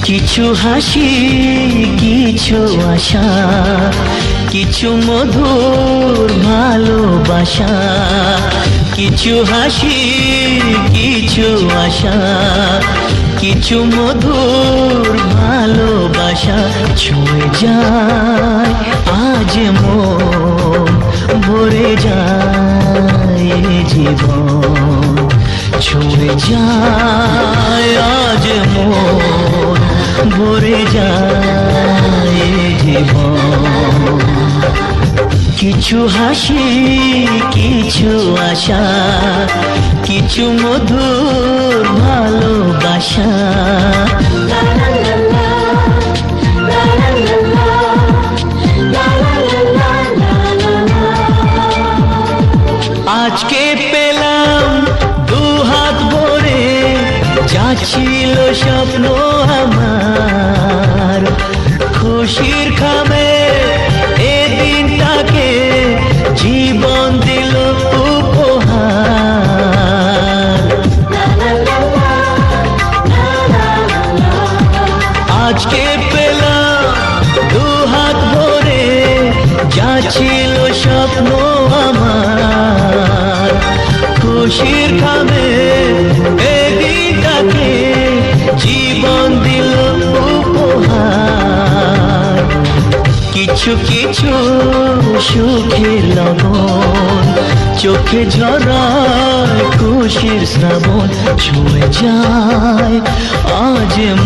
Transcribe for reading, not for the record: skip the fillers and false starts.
কিছু হাসি, কিছু আশা, কিছু মধুর ভালোবাসা। কিছু হাসি, কিছু আশা, কিছু মধুর ভালোবাসা। ছুঁয়ে যায় আজ মন, ভরে যায় জীবন। ছুঁয়ে যায় আজ মন, ভরে যায় জীবন। কিছু হাসি, কিছু আশা, কিছু মধুর ভালোবাসা। আজকে পেলাম দুহাত ভরে, যা ছিল স্বপ্ন আমার। খুশির খামে এ দিনটাকে জীবন দিল উপহার। আজকে পেলাম দুহাত ভরে, যা ছিল স্বপ্ন আমার। খুশির খামে এ দিনটাকে জীবন দিল উপহার। কিছু কিছু সুখের লগন, চোখে ঝরায় খুশির শ্রাবণ। ছুঁয়ে যায় আজ